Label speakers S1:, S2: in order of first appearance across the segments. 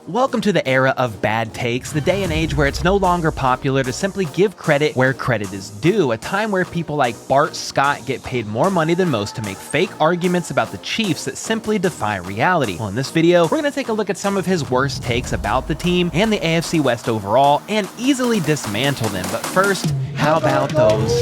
S1: Welcome to the era of bad takes, the day and age where it's no longer popular to simply give credit where credit is due, a time where people like Bart Scott get paid more money than most to make fake arguments about the Chiefs that simply defy reality. Well, in this video, we're going to take a look at some of his worst takes about the team and the AFC West overall and easily dismantle them. But first, how about those?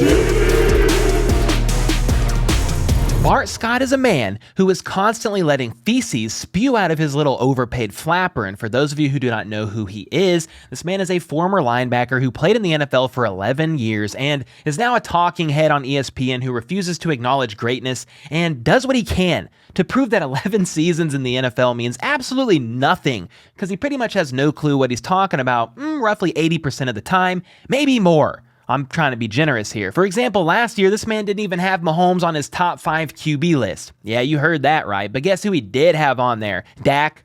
S1: Bart Scott is a man who is constantly letting feces spew out of his little overpaid flapper, and for those of you who do not know who he is, this man is a former linebacker who played in the NFL for 11 years and is now a talking head on ESPN who refuses to acknowledge greatness and does what he can to prove that 11 seasons in the NFL means absolutely nothing, because he pretty much has no clue what he's talking about roughly 80% of the time, maybe more. I'm trying to be generous here. For example, last year, this man didn't even have Mahomes on his top 5 QB list. Yeah, you heard that right. But guess who he did have on there? Dak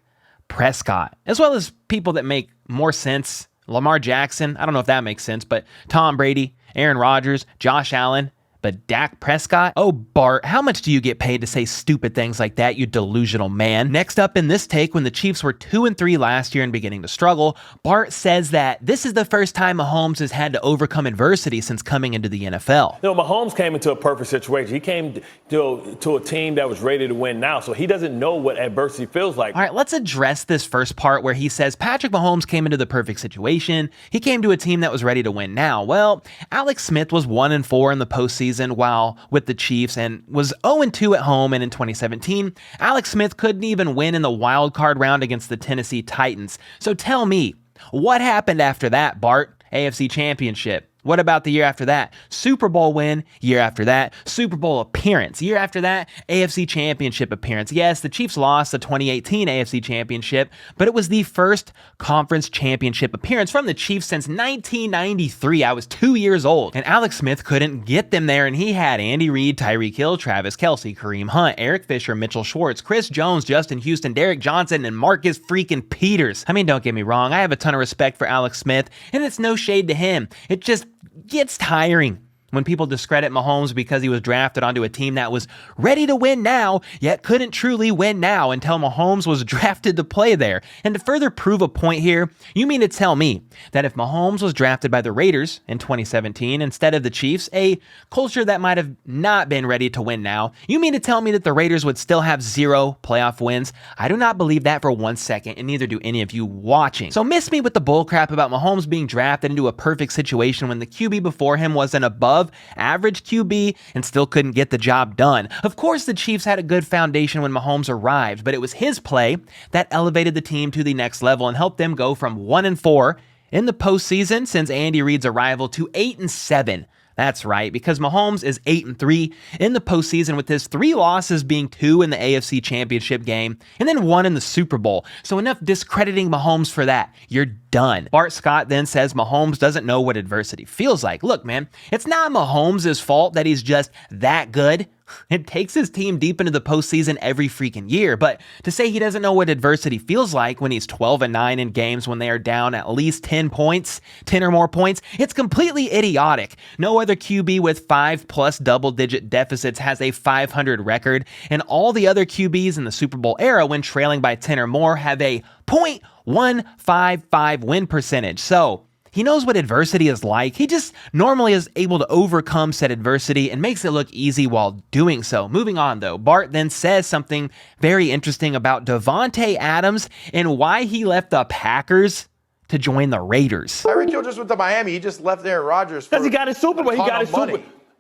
S1: Prescott. As well as people that make more sense. Lamar Jackson. I don't know if that makes sense, but Tom Brady, Aaron Rodgers, Josh Allen. But Dak Prescott? Oh, Bart, how much do you get paid to say stupid things like that, you delusional man? Next up in this take, when the Chiefs were 2-3 last year and beginning to struggle, Bart says that this is the first time Mahomes has had to overcome adversity since coming into the NFL.
S2: You know, Mahomes came into a perfect situation. He came to a team that was ready to win now, so he doesn't know what adversity feels like.
S1: All right, let's address this first part where he says Patrick Mahomes came into the perfect situation. He came to a team that was ready to win now. Well, Alex Smith was 1-4 in the postseason while with the Chiefs and was 0-2 at home, and in 2017, Alex Smith couldn't even win in the wild card round against the Tennessee Titans. So tell me, what happened after that, Bart? AFC Championship. What about the year after that? Super Bowl win. Year after that, Super Bowl appearance. Year after that, AFC Championship appearance. Yes, the Chiefs lost the 2018 AFC Championship, but it was the first conference championship appearance from the Chiefs since 1993. I was 2 years old, and Alex Smith couldn't get them there, and he had Andy Reid, Tyreek Hill, Travis Kelce, Kareem Hunt, Eric Fisher, Mitchell Schwartz, Chris Jones, Justin Houston, Derek Johnson, and Marcus freaking Peters. I mean, don't get me wrong, I have a ton of respect for Alex Smith, and it's no shade to him. It just gets tiring when people discredit Mahomes because he was drafted onto a team that was ready to win now, yet couldn't truly win now until Mahomes was drafted to play there. And to further prove a point here, you mean to tell me that if Mahomes was drafted by the Raiders in 2017 instead of the Chiefs, a culture that might have not been ready to win now, you mean to tell me that the Raiders would still have 0 playoff wins? I do not believe that for 1 second, and neither do any of you watching. So miss me with the bullcrap about Mahomes being drafted into a perfect situation when the QB before him was an above average QB and still couldn't get the job done. Of course, the Chiefs had a good foundation when Mahomes arrived, but it was his play that elevated the team to the next level and helped them go from 1-4 in the postseason since Andy Reid's arrival to 8-7. That's right, because Mahomes is 8-3 in the postseason, with his 3 losses being 2 in the AFC Championship game and then 1 in the Super Bowl. So enough discrediting Mahomes for that. You're done. Bart Scott then says Mahomes doesn't know what adversity feels like. Look, man, it's not Mahomes' fault that he's just that good. It takes his team deep into the postseason every freaking year, but to say he doesn't know what adversity feels like when he's 12-9 in games when they are down at least 10 points, 10 or more points, it's completely idiotic. No other QB with 5+ double-digit deficits has a 500 record, and all the other QBs in the Super Bowl era when trailing by 10 or more have a .155 win percentage. So he knows what adversity is like. He just normally is able to overcome said adversity and makes it look easy while doing so. Moving on though, Bart then says something very interesting about Davante Adams and why he left the Packers to join the Raiders.
S3: Tyreek Hill just went to Miami. He just left Aaron Rodgers
S2: because he got his Super Bowl.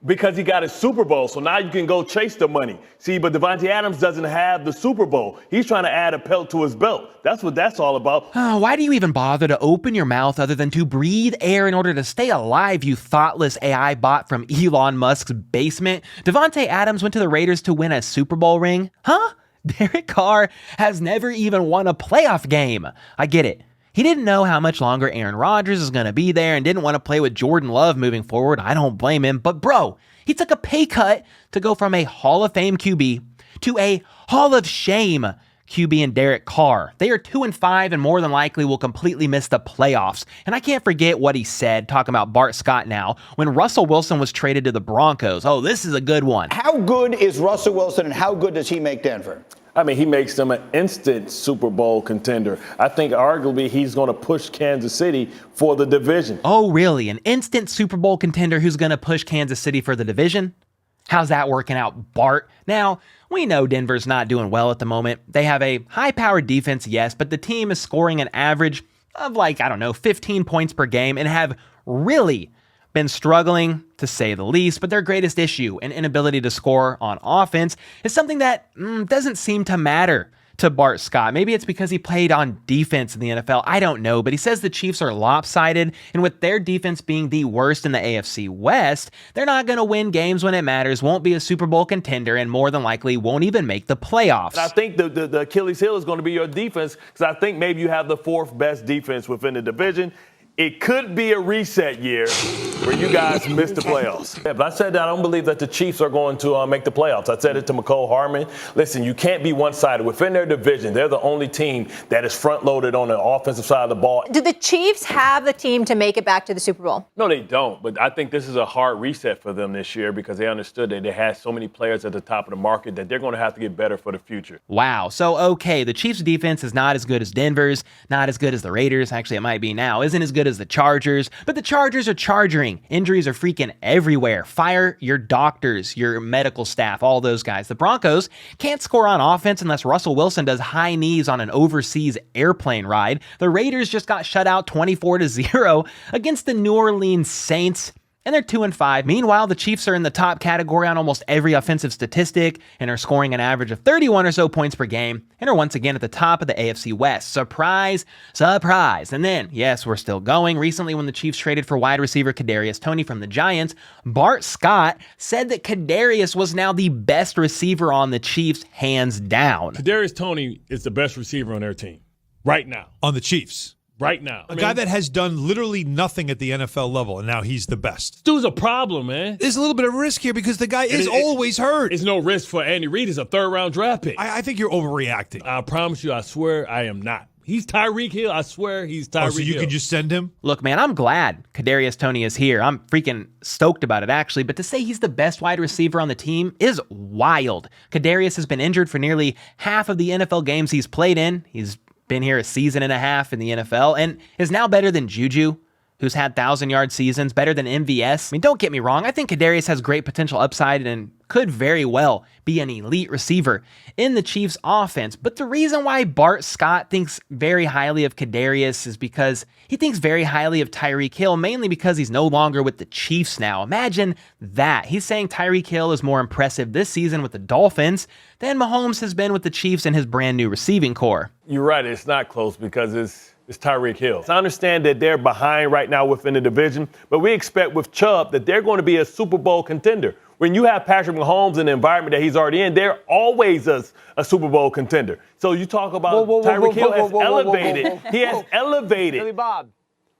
S2: Because he got his Super Bowl, so now you can go chase the money. See, but Davante Adams doesn't have the Super Bowl. He's trying to add a pelt to his belt. That's what that's all about.
S1: Why do you even bother to open your mouth other than to breathe air in order to stay alive, you thoughtless AI bot from Elon Musk's basement? Davante Adams went to the Raiders to win a Super Bowl ring? Huh? Derek Carr has never even won a playoff game. I get it. He didn't know how much longer Aaron Rodgers is going to be there and didn't want to play with Jordan Love moving forward. I don't blame him. But bro, he took a pay cut to go from a Hall of Fame QB to a Hall of Shame QB in Derek Carr. They are 2-5 and more than likely will completely miss the playoffs. And I can't forget what he said, talking about Bart Scott now, when Russell Wilson was traded to the Broncos. Oh, this is a good one.
S4: How good is Russell Wilson and how good does he make Denver?
S2: I mean, he makes them an instant Super Bowl contender. I think arguably he's going to push Kansas City for the division.
S1: Oh, really? An instant Super Bowl contender who's going to push Kansas City for the division? How's that working out, Bart? Now, we know Denver's not doing well at the moment. They have a high-powered defense, yes, but the team is scoring an average of 15 points per game and have really been struggling, to say the least, but their greatest issue, an inability to score on offense, is something that doesn't seem to matter to Bart Scott. Maybe it's because he played on defense in the NFL. I don't know, but he says the Chiefs are lopsided, and with their defense being the worst in the AFC West, they're not going to win games when it matters, won't be a Super Bowl contender, and more than likely won't even make the playoffs.
S2: I think the Achilles heel is going to be your defense, because I think maybe you have the fourth best defense within the division. It could be a reset year where you guys miss the playoffs. Yeah, but I said that I don't believe that the Chiefs are going to make the playoffs. I said it to McCole Harmon. Listen, you can't be one-sided. Within their division, they're the only team that is front-loaded on the offensive side of the ball.
S4: Do the Chiefs have the team to make it back to the Super Bowl?
S2: No, they don't. But I think this is a hard reset for them this year because they understood that they had so many players at the top of the market that they're going to have to get better for the future.
S1: Wow. So, okay, the Chiefs' defense is not as good as Denver's, not as good as the Raiders. Actually, it might be now. Isn't as good as the Chargers, but the Chargers are charging. Injuries are freaking everywhere. Fire your doctors, your medical staff, all those guys. The Broncos can't score on offense unless Russell Wilson does high knees on an overseas airplane ride. The Raiders just got shut out 24-0 against the New Orleans Saints, and they're 2-5. Meanwhile, the Chiefs are in the top category on almost every offensive statistic and are scoring an average of 31 or so points per game and are once again at the top of the AFC West. Surprise, surprise. And then, yes, we're still going. Recently, when the Chiefs traded for wide receiver Toney from the Giants, Bart Scott said that Kadarius was now the best receiver on the Chiefs, hands down.
S5: Toney is the best receiver on their team right now.
S6: On the Chiefs.
S5: Right now.
S6: A guy that has done literally nothing at the NFL level, and now he's the best.
S5: This dude's a problem, man.
S6: There's a little bit of risk here because the guy is always hurt.
S5: It's no risk for Andy Reid. He's a third-round draft pick.
S6: I think you're overreacting.
S5: I promise you, I swear I am not. He's Tyreek Hill. I swear he's Tyreek Hill.
S6: So you can just send him?
S1: Look, man, I'm glad Toney is here. I'm freaking stoked about it, actually. But to say he's the best wide receiver on the team is wild. Kadarius has been injured for nearly half of the NFL games he's played in. He's been here a season and a half in the NFL and is now better than Juju, who's had 1,000-yard seasons, better than MVS. I mean, don't get me wrong. I think Kadarius has great potential upside and could very well be an elite receiver in the Chiefs offense. But the reason why Bart Scott thinks very highly of Kadarius is because he thinks very highly of Tyreek Hill, mainly because he's no longer with the Chiefs now. Imagine that. He's saying Tyreek Hill is more impressive this season with the Dolphins than Mahomes has been with the Chiefs and his brand new receiving core.
S2: You're right. It's not close because it's Tyreek Hill. I understand that they're behind right now within the division, but we expect with Chubb that they're going to be a Super Bowl contender. When you have Patrick Mahomes in the environment that he's already in, they're always a Super Bowl contender. So you talk about Tyreek Hill has elevated. He has elevated.
S7: Billy Bob,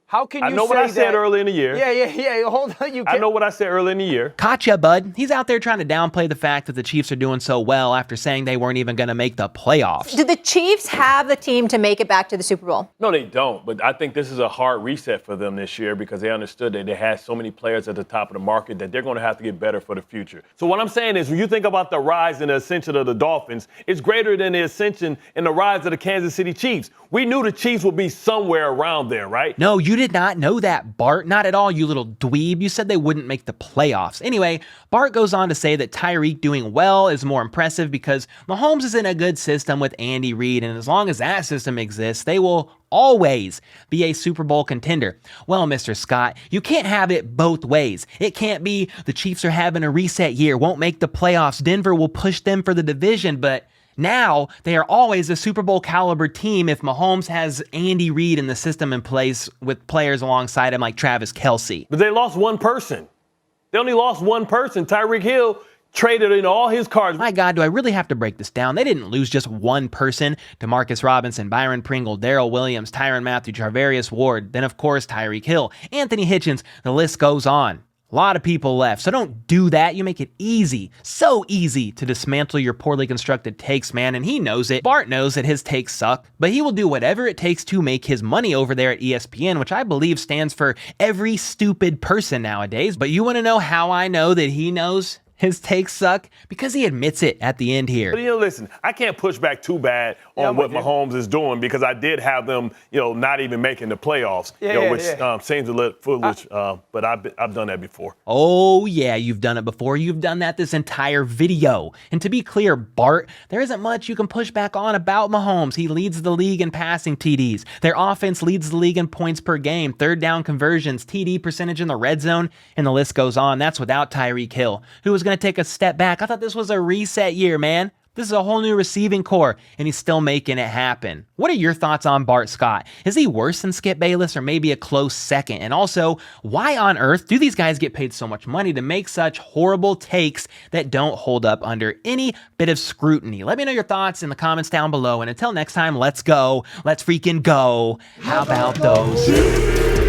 S7: how can you say that?
S2: I know what I said early in the year.
S7: Yeah. Hold on.
S2: I know what I said early in the year.
S1: Gotcha, bud. He's out there trying to downplay the fact that the Chiefs are doing so well after saying they weren't even going to make the playoffs.
S4: Do the Chiefs have the team to make it back to the Super Bowl?
S2: No, they don't. But I think this is a hard reset for them this year because they understood that they had so many players at the top of the market that they're going to have to get better for the future. So what I'm saying is when you think about the rise and the ascension of the Dolphins, it's greater than the ascension and the rise of the Kansas City Chiefs. We knew the Chiefs would be somewhere around there, right?
S1: No, you did not know that, Bart. Not at all, you little dweeb. You said they wouldn't make the playoffs. Anyway, Bart goes on to say that Tyreek doing well is more impressive because Mahomes is in a good system with Andy Reid, and as long as that system exists, they will always be a Super Bowl contender. Well, Mr. Scott, you can't have it both ways. It can't be the Chiefs are having a reset year, won't make the playoffs, Denver will push them for the division, but now they are always a Super Bowl caliber team if Mahomes has Andy Reid in the system in place with players alongside him like Travis Kelce.
S2: But they lost one person. They only lost one person. Tyreek Hill traded in all his cards.
S1: My God, do I really have to break this down? They didn't lose just one person. DeMarcus Robinson, Byron Pringle, Darrell Williams, Tyrann Mathieu, Charvarius Ward, then of course Tyreek Hill, Anthony Hitchens, the list goes on. A lot of people left, so don't do that. You make it easy, so easy to dismantle your poorly constructed takes, man, and he knows it. Bart knows that his takes suck, but he will do whatever it takes to make his money over there at ESPN, which I believe stands for every stupid person nowadays. But you want to know how I know that he knows His takes suck because he admits it at the end here.
S2: But, listen, I can't push back too bad on what Mahomes is doing because I did have them, not even making the playoffs, which seems a little foolish, but I've done that before.
S1: Oh, yeah, you've done it before. You've done that this entire video. And to be clear, Bart, there isn't much you can push back on about Mahomes. He leads the league in passing TDs. Their offense leads the league in points per game, third down conversions, TD percentage in the red zone, and the list goes on. That's without Tyreek Hill, who was going to take a step back. I thought this was a reset year, man. This is a whole new receiving core, and he's still making it happen. What are your thoughts on Bart Scott? Is he worse than Skip Bayless or maybe a close second? And also, why on earth do these guys get paid so much money to make such horrible takes that don't hold up under any bit of scrutiny? Let me know your thoughts in the comments down below. And until next time, let's go. Let's freaking go. How about those?